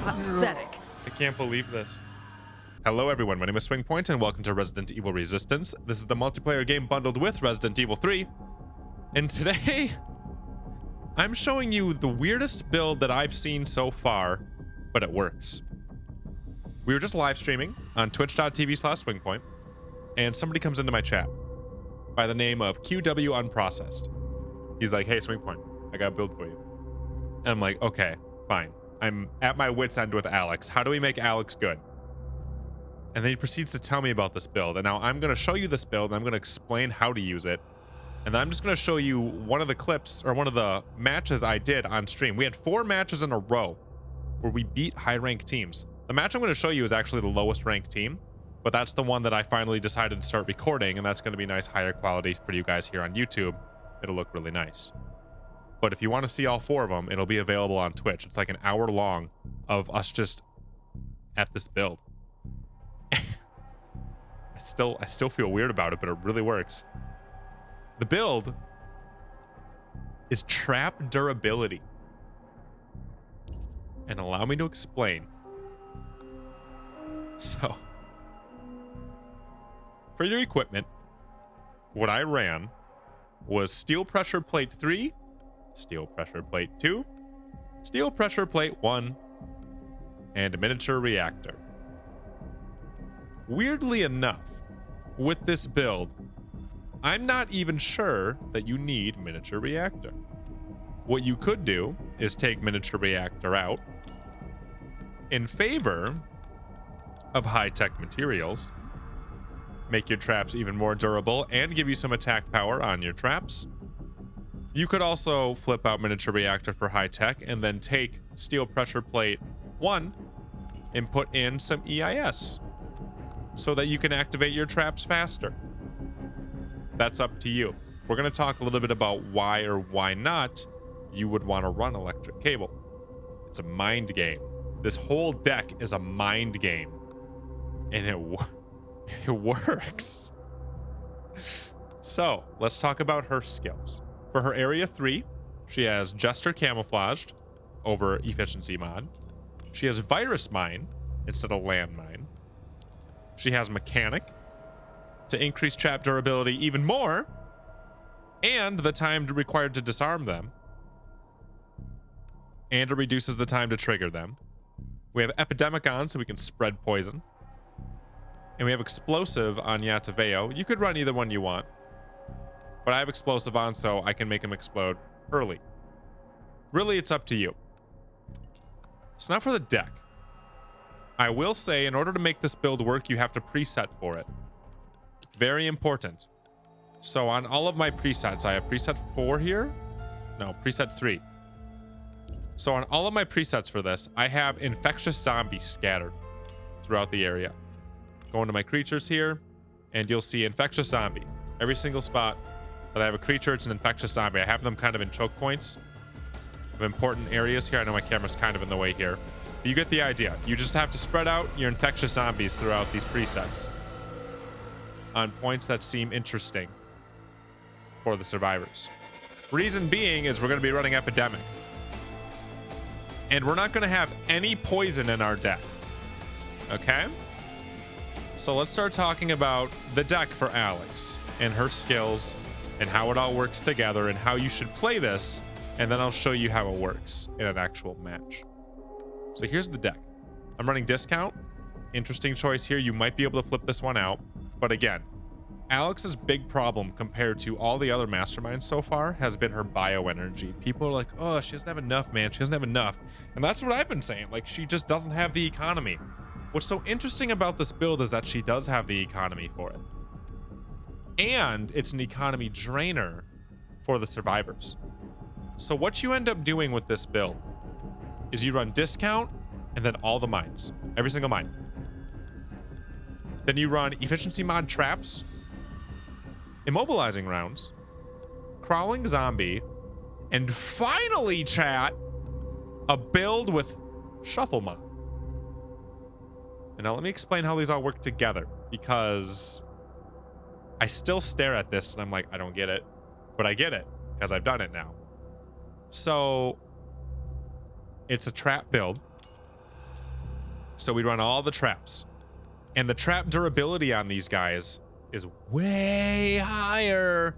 Pathetic. I can't believe this. Hello everyone, my name is SwingPoynt and welcome to Resident Evil Resistance. This is the multiplayer game bundled with Resident Evil 3. And today, I'm showing you the weirdest build that I've seen so far, but it works. We were just live streaming on twitch.tv/SwingPoynt, and somebody comes into my chat by the name of QW Unprocessed. He's like, hey SwingPoynt, I got a build for you. And I'm like, okay, fine. I'm at my wit's end with Alex. How do we make Alex good? And then he proceeds to tell me about this build. And now I'm going to show you this build, and I'm going to explain how to use it. And then I'm just going to show you one of the clips or one of the matches I did on stream. We had 4 matches in a row where we beat high-ranked teams. The match I'm going to show you is actually the lowest ranked team, but that's the one that I finally decided to start recording, and that's going to be nice, higher quality for you guys here on YouTube. It'll look really nice. But if you want to see all 4 of them, it'll be available on Twitch. It's like an hour long of us just at this build. I still feel weird about it, but it really works. The build is trap durability. And allow me to explain. So, for your equipment, what I ran was steel pressure plate 3, steel pressure plate 2, steel pressure plate 1, and a miniature reactor. Weirdly enough, with this build, I'm not even sure that you need miniature reactor. What you could do is take miniature reactor out in favor of high-tech materials, make your traps even more durable, and give you some attack power on your traps. You could also flip out miniature reactor for high-tech and then take steel pressure plate 1 and put in some EIS so that you can activate your traps faster. That's up to you. We're going to talk a little bit about why or why not you would want to run electric cable. It's a mind game. This whole deck is a mind game, and it works. So let's talk about her skills. For her area 3, she has Jester camouflaged over efficiency mod. She has virus mine instead of landmine. She has mechanic to increase trap durability even more, and the time required to disarm them, and it reduces the time to trigger them. We have epidemic on so we can spread poison, and we have explosive on Yataveo. You could run either one you want, but I have explosive on so I can make him explode early. Really, it's up to you. So now for the deck. I will say, in order to make this build work, you have to preset for it. Very important. So on all of my presets, I have preset 4 here. No, preset 3. So on all of my presets for this, I have infectious zombies scattered throughout the area. Go into my creatures here, and you'll see infectious zombie. Every single spot that I have a creature, it's an infectious zombie. I have them kind of in choke points of important areas here. I know my camera's kind of in the way here. But you get the idea. You just have to spread out your infectious zombies throughout these presets on points that seem interesting for the survivors. Reason being is we're going to be running epidemic, and we're not going to have any poison in our deck. Okay? So let's start talking about the deck for Alex and her skills and how it all works together and how you should play this, and then I'll show you how it works in an actual match. So here's the deck. I'm running discount. Interesting choice here. You might be able to flip this one out, but again, Alex's big problem compared to all the other masterminds so far has been her bioenergy. People are like, oh, she doesn't have enough, man. She doesn't have enough. And that's what I've been saying. Like, she just doesn't have the economy. What's so interesting about this build is that she does have the economy for it. And it's an economy drainer for the survivors. So what you end up doing with this build is you run discount and then all the mines. Every single mine. Then you run efficiency mod traps, immobilizing rounds, crawling zombie, and finally, chat, a build with shuffle mod. And now let me explain how these all work together, because I still stare at this and I'm like, I don't get it, but I get it because I've done it now. So it's a trap build So we run all the traps. And the trap durability on these guys is way higher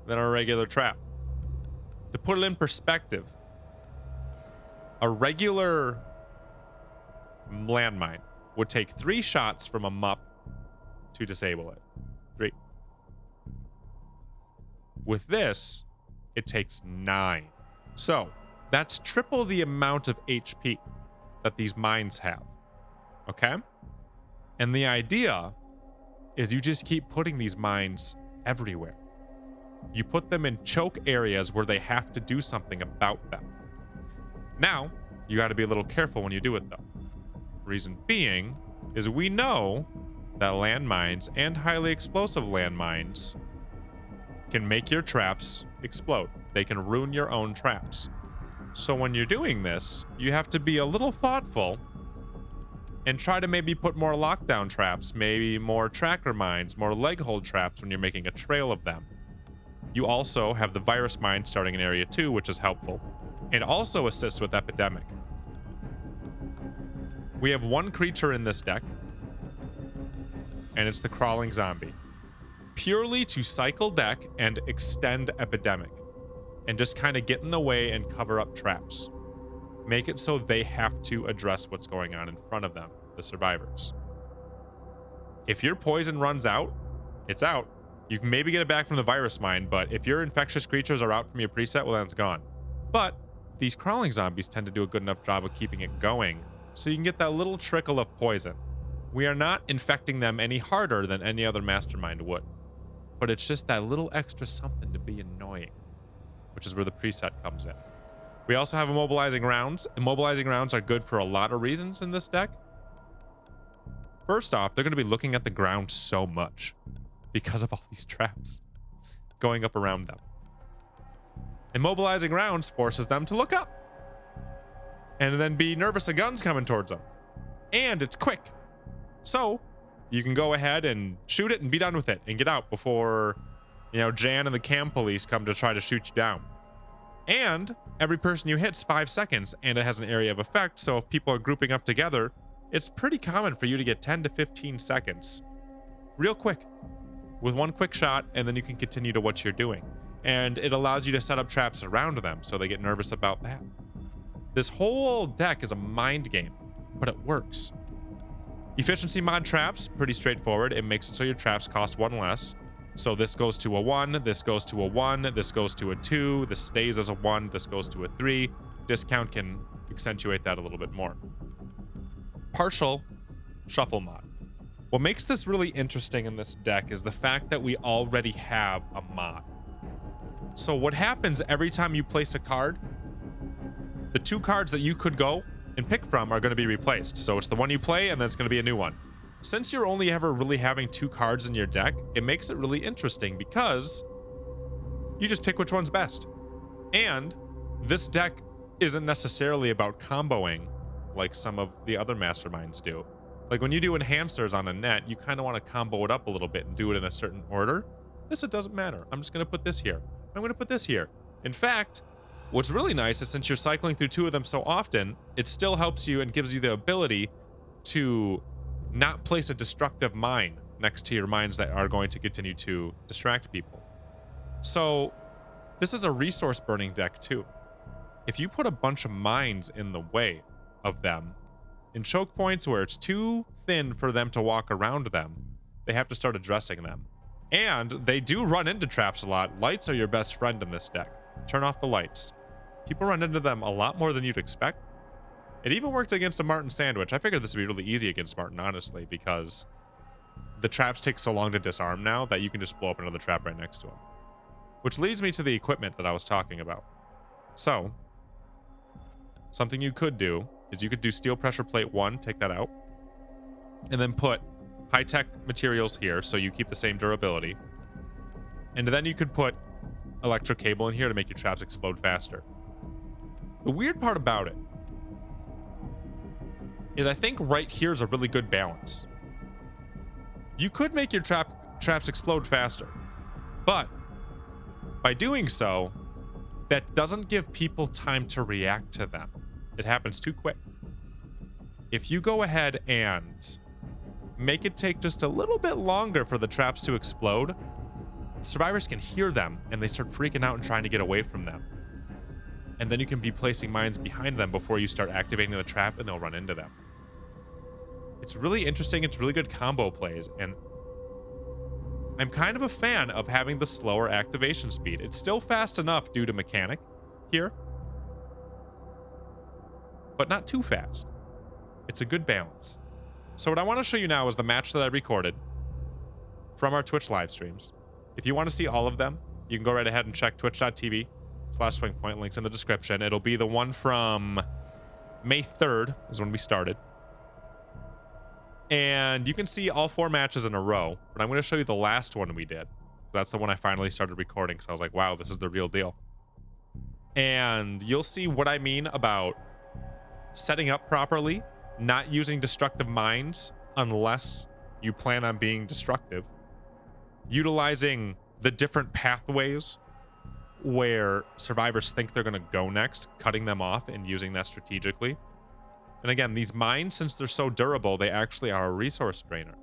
than a regular trap. To put it in perspective, a regular landmine would take 3 shots from a MUP to disable it. 3. With this, it takes 9. So that's triple the amount of HP that these mines have. Okay? And the idea is you just keep putting these mines everywhere. You put them in choke areas where they have to do something about them. Now, you got to be a little careful when you do it, though. Reason being is we know that landmines and highly explosive landmines can make your traps explode. They can ruin your own traps. So when you're doing this, you have to be a little thoughtful and try to maybe put more lockdown traps, maybe more tracker mines, more leg hold traps when you're making a trail of them. You also have the virus mine starting in area 2, which is helpful, and also assists with epidemic. We have one creature in this deck, and it's the crawling zombie. Purely to cycle deck and extend epidemic, and just kind of get in the way and cover up traps. Make it so they have to address what's going on in front of them, the survivors. If your poison runs out, it's out. You can maybe get it back from the virus mine, but if your infectious creatures are out from your preset, well, then it's gone. But these crawling zombies tend to do a good enough job of keeping it going, so you can get that little trickle of poison. We are not infecting them any harder than any other mastermind would, but it's just that little extra something to be annoying, which is where the preset comes in. We also have immobilizing rounds. Immobilizing rounds are good for a lot of reasons in this deck. First off, they're going to be looking at the ground so much because of all these traps going up around them. Immobilizing rounds forces them to look up and then be nervous of guns coming towards them. And it's quick. So you can go ahead and shoot it and be done with it and get out before, Jan and the cam police come to try to shoot you down. And every person you hit's 5 seconds, and it has an area of effect, so if people are grouping up together, it's pretty common for you to get 10 to 15 seconds. Real quick. With one quick shot, and then you can continue to what you're doing. And it allows you to set up traps around them, so they get nervous about that. This whole deck is a mind game, but it works. Efficiency mod traps, pretty straightforward. It makes it so your traps cost 1 less. So this goes to a 1, this goes to a 1, this goes to a 2, this stays as a 1, this goes to a 3. Discount can accentuate that a little bit more. Partial shuffle mod. What makes this really interesting in this deck is the fact that we already have a mod. So what happens every time you place a card, the 2 cards that you could go and pick from are going to be replaced. So it's the one you play, and then it's going to be a new one. Since you're only ever really having 2 cards in your deck, it makes it really interesting because you just pick which one's best. And this deck isn't necessarily about comboing like some of the other masterminds do. Like when you do enhancers on a net, you kind of want to combo it up a little bit and do it in a certain order. This, it doesn't matter. I'm just going to put this here. I'm going to put this here. In fact, what's really nice is since you're cycling through 2 of them so often, it still helps you and gives you the ability to not place a destructive mine next to your mines that are going to continue to distract people. So this is a resource burning deck too. If you put a bunch of mines in the way of them, in choke points where it's too thin for them to walk around them, they have to start addressing them. And they do run into traps a lot. Lights are your best friend in this deck. Turn off the lights. People run into them a lot more than you'd expect. It even worked against a Martin sandwich. I figured this would be really easy against Martin, honestly, because the traps take so long to disarm now that you can just blow up another trap right next to him. Which leads me to the equipment that I was talking about. So, something you could do is you could do steel pressure plate 1, take that out, and then put high-tech materials here so you keep the same durability. And then you could put electric cable in here to make your traps explode faster. The weird part about it is I think right here is a really good balance. You could make your traps explode faster, but by doing so, that doesn't give people time to react to them. It happens too quick. if you go ahead and make it take just a little bit longer for the traps to explode, survivors can hear them and they start freaking out and trying to get away from them. And then you can be placing mines behind them before you start activating the trap and they'll run into them. It's really interesting. It's really good combo plays. And I'm kind of a fan of having the slower activation speed. It's still fast enough due to mechanic here, but not too fast. It's a good balance. So what I want to show you now is the match that I recorded from our Twitch live streams. If you want to see all of them, you can go right ahead and check twitch.tv/SwingPoynt. Links in the description. It'll be the one from May 3rd is when we started. And you can see all 4 matches in a row. But I'm going to show you the last one we did. That's the one I finally started recording. So I was like, wow, this is the real deal. And you'll see what I mean about setting up properly, not using destructive mines unless you plan on being destructive, utilizing the different pathways where survivors think they're going to go next, cutting them off and using that strategically. And again, these mines, since they're so durable, they actually are a resource drainer.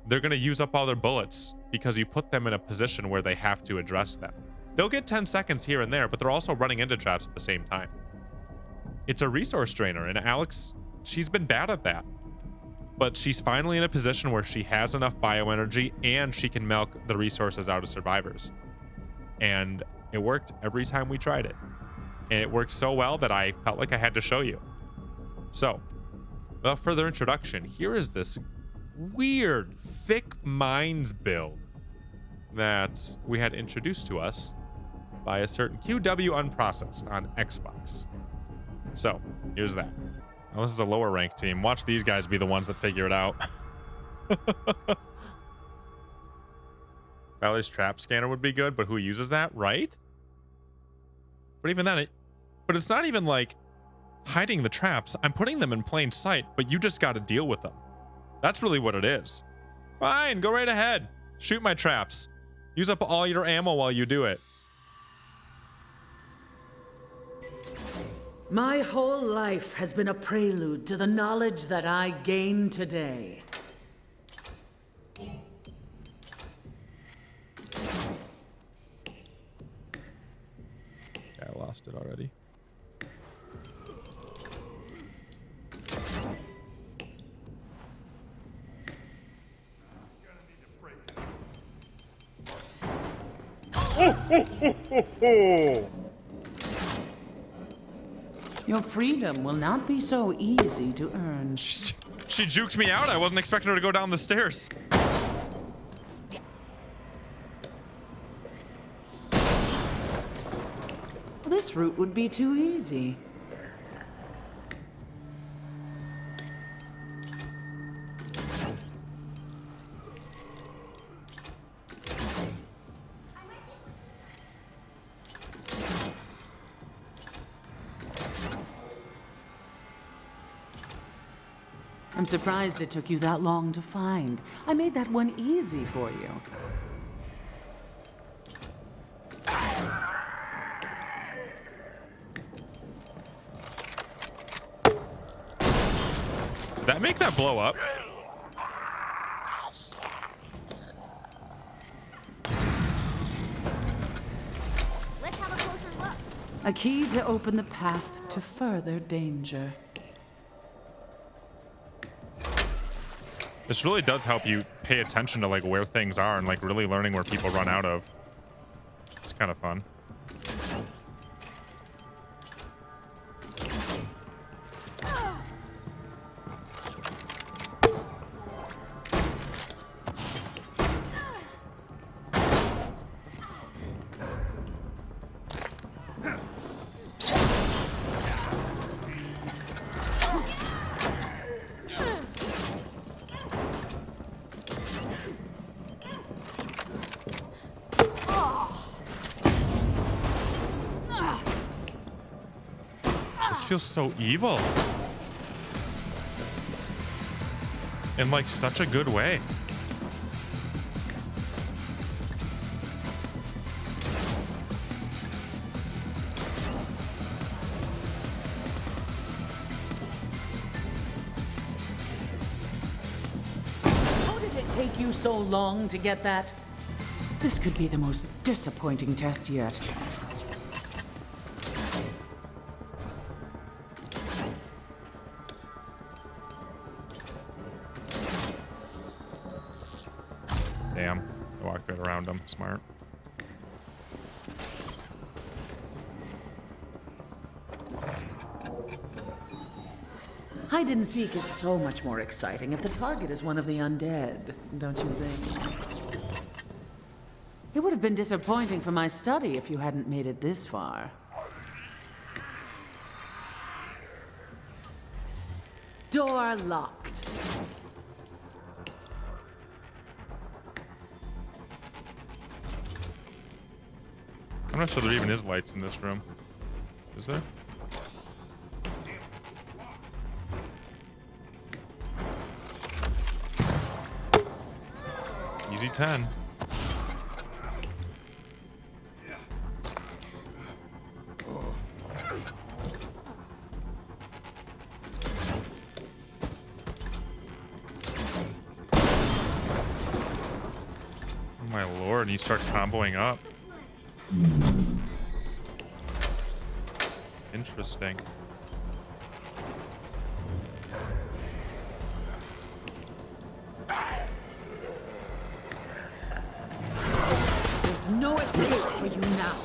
They're going to use up all their bullets because you put them in a position where they have to address them. They'll get 10 seconds here and there, but they're also running into traps at the same time. It's a resource drainer, and Alex, she's been bad at that. But she's finally in a position where she has enough bioenergy and she can milk the resources out of survivors. And it worked every time we tried it. And it worked so well that I felt like I had to show you. So, without further introduction, here is this weird thick mines build that we had introduced to us by a certain QW Unprocessed on Xbox. So, here's that. Now, this is a lower ranked team. Watch these guys be the ones that figure it out. Valerie's trap scanner would be good, but who uses that, right? But even then, but it's not even like hiding the traps. I'm putting them in plain sight, but you just got to deal with them. That's really what it is. Fine, go right ahead. Shoot my traps. Use up all your ammo while you do it. My whole life has been a prelude to the knowledge that I gained today. I lost it already. Your freedom will not be so easy to earn. She juked me out. I wasn't expecting her to go down the stairs. This route would be too easy. I'm surprised it took you that long to find. I made that one easy for you. Did that make that blow up? Let's have a closer look. A key to open the path to further danger. This really does help you pay attention to like where things are and like really learning where people run out of. It's kind of fun. This feels so evil. In like such a good way. take you so long to get that? This could be the most disappointing test yet. Damn. I walked right around him. Smart. Hide and seek is so much more exciting if the target is one of the undead, don't you think? It would have been disappointing for my study if you hadn't made it this far. Door locked. I'm not sure there even is lights in this room. Is there? Easy 10. Oh my lord, and you start comboing up. Interesting. There's no escape for you now.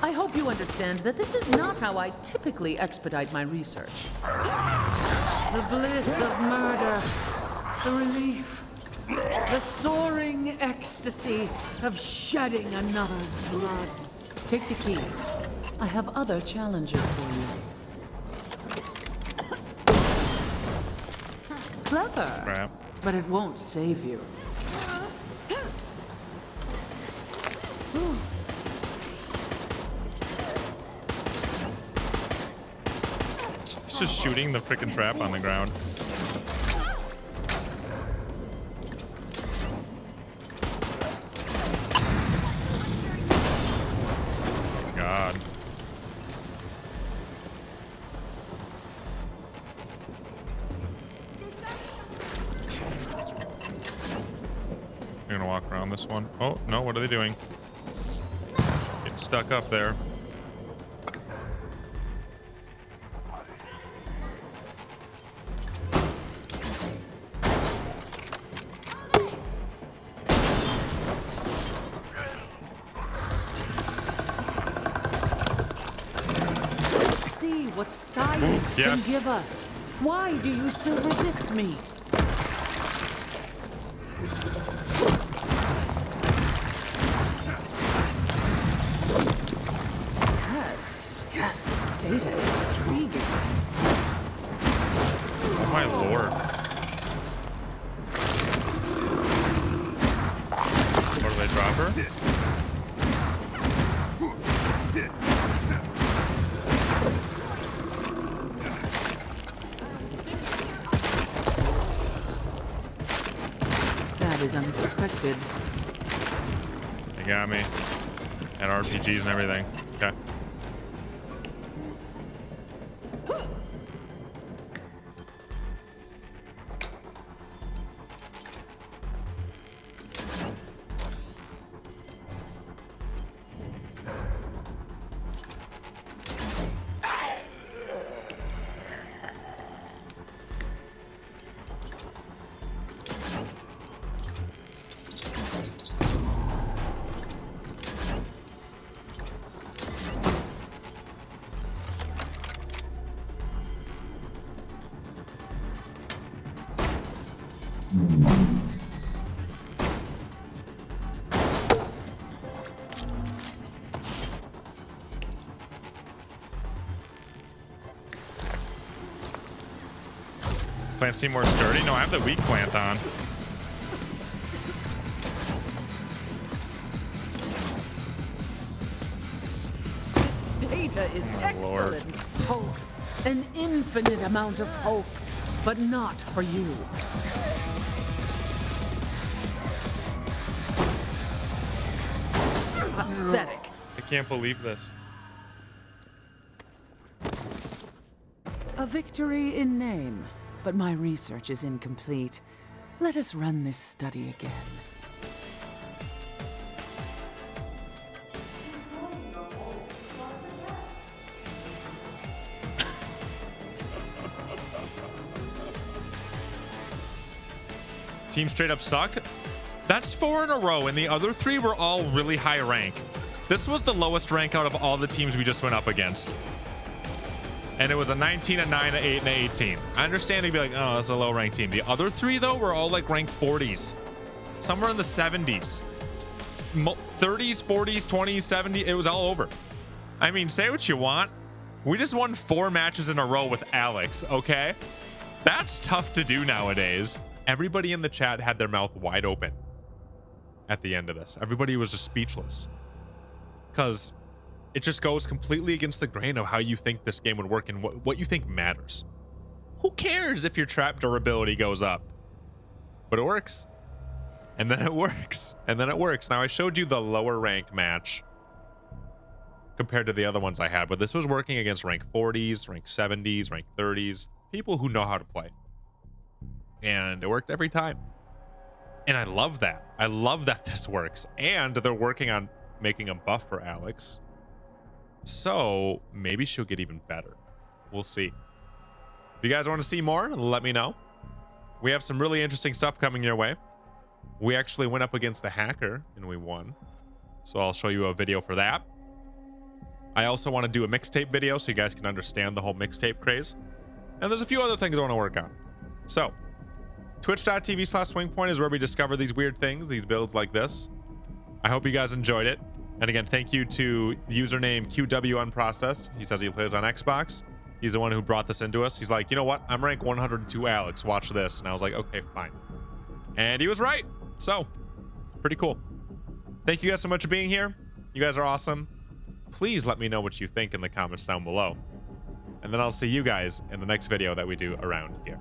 I hope you understand that this is not how I typically expedite my research. The bliss of murder, the relief, the soaring ecstasy of shedding another's blood. Take the key. I have other challenges for you. Clever, Crap. but it won't save you. He's just shooting the freaking trap on the ground. God. You're gonna walk around this one. Oh, no, what are they doing? Getting stuck up there. See what science Yes. can give us. Why do you still resist me? Yes, this data is intriguing. Oh my lord. What, do they drop her? That is unexpected. They got me. And RPGs and everything. Okay. Plant seem more sturdy? No, I have the weak plant on. Data is Oh, Lord. excellent. Hope. An infinite amount of hope. But not for you. Pathetic. I can't believe this. A victory in name, but my research is incomplete. Let us run this study again. Team straight up suck. That's 4 in a row, and the other 3 were all really high rank. This was the lowest rank out of all the teams we just went up against. And it was a 19, a 9, a 8, and a 18. I understand you'd be like, oh, that's a low ranked team. The other 3, though, were all like ranked 40s. Somewhere in the 70s. 30s, 40s, 20s, 70s. It was all over. I mean, say what you want. We just won 4 matches in a row with Alex, okay? That's tough to do nowadays. Everybody in the chat had their mouth wide open at the end of this. Everybody was just speechless. Because it just goes completely against the grain of how you think this game would work and what you think matters. Who cares if your trap durability goes up? But it works. And then it works. And then it works. Now, I showed you the lower rank match compared to the other ones I had, but this was working against rank 40s, rank 70s, rank 30s, people who know how to play. And it worked every time. And I love that. I love that this works. And they're working on making a buff for Alex. So maybe she'll get even better. We'll see. If you guys want to see more, let me know. We have some really interesting stuff coming your way. We actually went up against a hacker and we won. So I'll show you a video for that. I also want to do a mixtape video so you guys can understand the whole mixtape craze. And there's a few other things I want to work on. So twitch.tv/SwingPoynt is where we discover these weird things, these builds like this. I hope you guys enjoyed it. And again, thank you to username QWUnprocessed. He says he plays on Xbox. He's the one who brought this into us. He's like, you know what? I'm rank 102 Alex. Watch this. And I was like, okay, fine. And he was right. So, pretty cool. Thank you guys so much for being here. You guys are awesome. Please let me know what you think in the comments down below. And then I'll see you guys in the next video that we do around here.